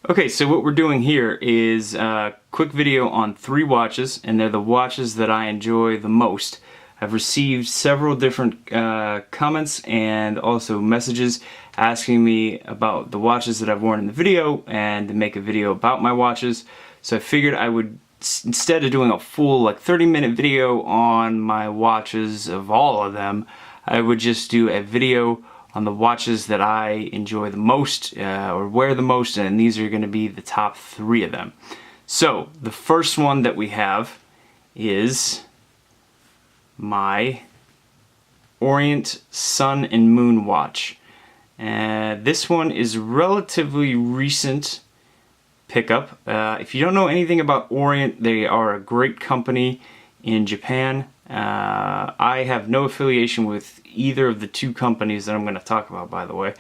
Okay, so what we're doing here is a quick video on 3 watches, and they're the watches that I enjoy the most. I've received several different comments and also messages asking me about the watches that I've worn in the video and to make a video about my watches. So I figured I would, instead of doing a full like 30-minute video on my watches of all of them, I would just do a video on the watches that I enjoy the most or wear the most, and these are going to be the top 3 of them. So the first one that we have is my Orient Sun and Moon watch. This one is relatively recent pickup. If you don't know anything about Orient, they are a great company in Japan. I have no affiliation with either of the 2 companies that I'm going to talk about, by the way.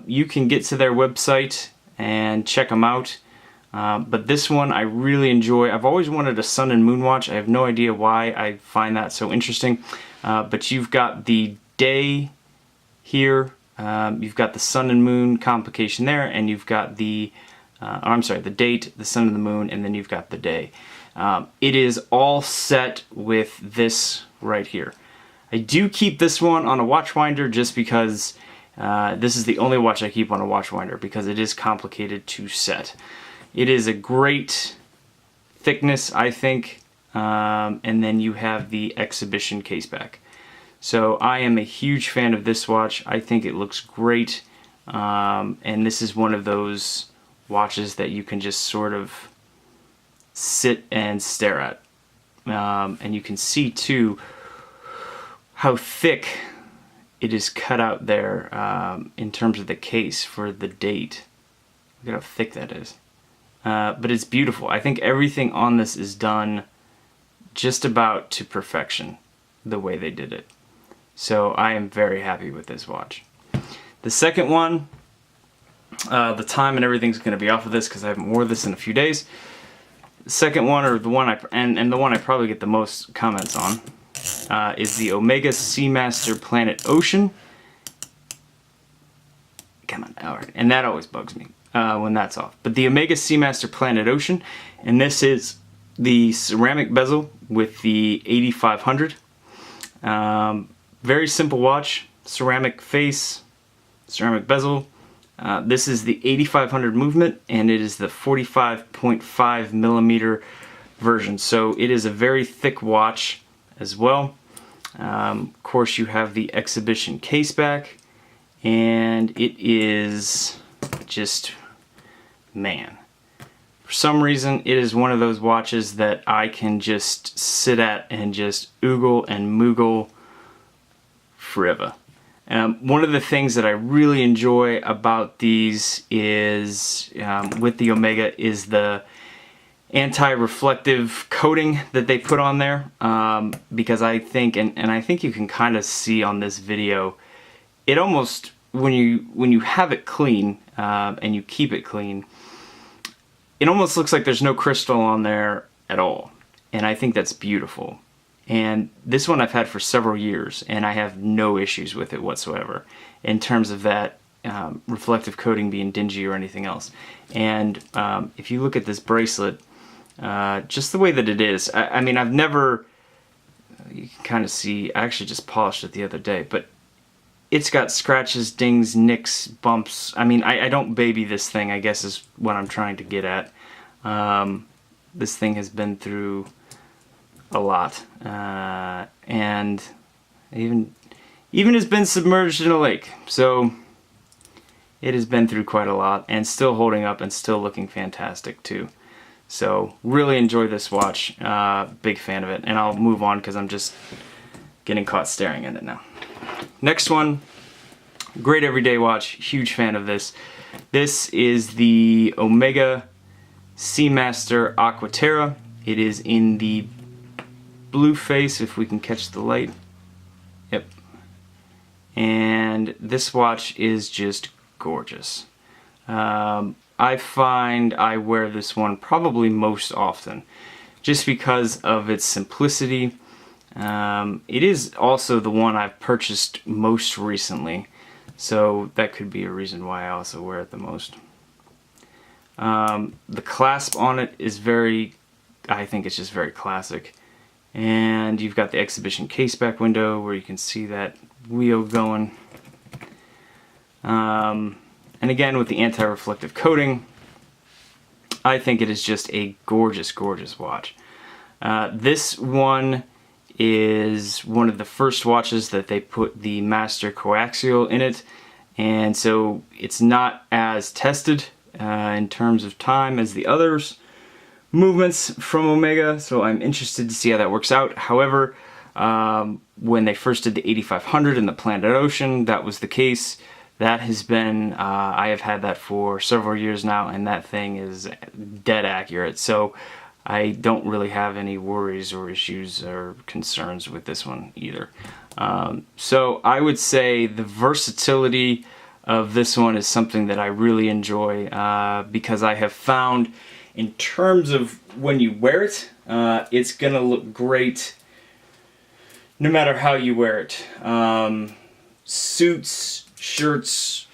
You can get to their website and check them out. But this one I really enjoy. I've always wanted a Sun and Moon watch. I have no idea why I find that so interesting. But you've got the day here. You've got the Sun and Moon complication there, and you've got the the date, the sun and the moon, and then you've got the day. It is all set with this right here. I do keep this one on a watch winder just because this is the only watch I keep on a watch winder because it is complicated to set. It is a great thickness, I think, and then you have the exhibition case back. So I am a huge fan of this watch. I think it looks great, and this is one of those watches that you can just sort of sit and stare at. And you can see too how thick it is cut out there in terms of the case for the date. Look at how thick that is. But it's beautiful. I think everything on this is done just about to perfection the way they did it. So I am very happy with this watch. The second one, the time and everything's going to be off of this because I haven't worn this in a few days. The second one, or the one and the one I probably get the most comments on, is the Omega Seamaster Planet Ocean. Come on, alright, and that always bugs me when that's off. But the Omega Seamaster Planet Ocean, and this is the ceramic bezel with the 8500. Very simple watch, ceramic face, ceramic bezel. This is the 8500 movement, and it is the 45.5 millimeter version. So it is a very thick watch as well. Of course, you have the exhibition case back, and it is just, man. For some reason, it is one of those watches that I can just sit at and just oogle and moogle forever. One of the things that I really enjoy about these is, with the Omega, is the anti-reflective coating that they put on there, because I think, and I think you can kind of see on this video, it almost, when you have it clean, and you keep it clean, it almost looks like there's no crystal on there at all, and I think that's beautiful. And this one I've had for several years, and I have no issues with it whatsoever in terms of that reflective coating being dingy or anything else. And if you look at this bracelet, just the way that it is, I mean, I've never, you can kind of see, I actually just polished it the other day, but it's got scratches, dings, nicks, bumps. I mean, I don't baby this thing, I guess is what I'm trying to get at. This thing has been through a lot, and even has been submerged in a lake, so it has been through quite a lot and still holding up and still looking fantastic too. So really enjoy this watch, big fan of it, and I'll move on because I'm just getting caught staring at it now. Next one, great everyday watch, huge fan of this. This is the Omega Seamaster Aqua Terra. It is in the blue face, if we can catch the light. Yep. And this watch is just gorgeous. I find I wear this one probably most often just because of its simplicity. It is also the one I've purchased most recently, so that could be a reason why I also wear it the most. The clasp on it is very, I think it's just very classic. And you've got the exhibition case back window where you can see that wheel going. And again, with the anti-reflective coating, I think it is just a gorgeous, gorgeous watch. This one is one of the first watches that they put the Master coaxial in it, and so it's not as tested in terms of time as the others movements from Omega, so I'm interested to see how that works out. However, when they first did the 8500 in the Planet Ocean, that was the case. That has been, I have had that for several years now, and that thing is dead accurate. So I don't really have any worries or issues or concerns with this one either. So I would say the versatility of this one is something that I really enjoy because I have found in terms of when you wear it, it's gonna look great no matter how you wear it. Suits, shirts,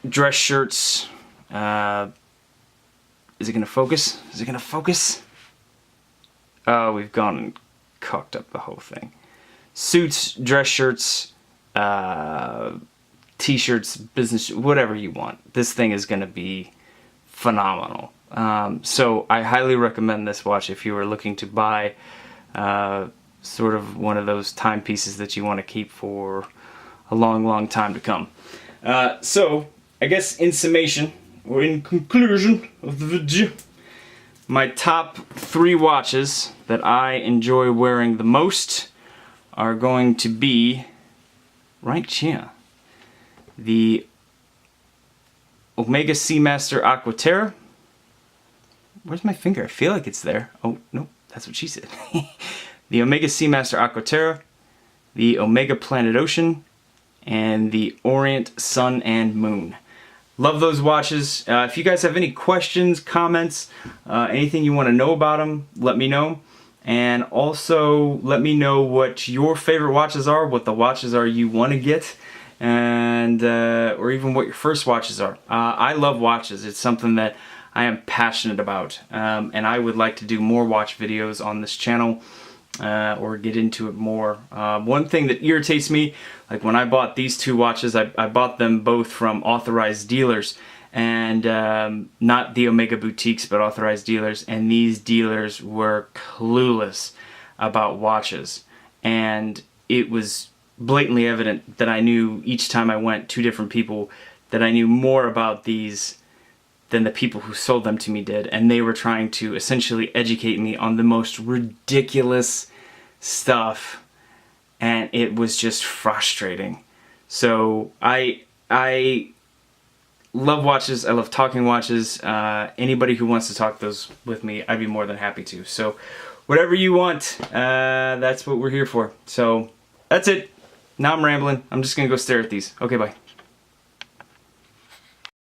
dress shirts. Is it gonna focus? Is it gonna focus? Oh, we've gone and cocked up the whole thing. Suits, dress shirts, t-shirts, business, whatever you want. This thing is gonna be phenomenal. So I highly recommend this watch if you are looking to buy sort of one of those timepieces that you want to keep for a long, long time to come. So I guess in summation, or in conclusion of the video, my top 3 watches that I enjoy wearing the most are going to be right here. The Omega Seamaster Aqua Terra. Where's my finger? I feel like it's there. Oh, no, that's what she said. The Omega Seamaster Aqua Terra, the Omega Planet Ocean, and the Orient Sun and Moon. Love those watches. If you guys have any questions, comments, anything you want to know about them, let me know. And also let me know what your favorite watches are, what the watches are you want to get, and or even what your first watches are. I love watches. It's something that I am passionate about, and I would like to do more watch videos on this channel, or get into it more. One thing that irritates me, like when I bought these 2 watches, I bought them both from authorized dealers, and not the Omega boutiques, but authorized dealers, and these dealers were clueless about watches, and it was blatantly evident that I knew each time I went, 2 different people, that I knew more about these than the people who sold them to me did, and they were trying to essentially educate me on the most ridiculous stuff, and it was just frustrating. So I love watches. I love talking watches. Anybody who wants to talk those with me, I'd be more than happy to. So whatever you want, that's what we're here for. So that's it. Now I'm rambling. I'm just gonna go stare at these. Okay, bye.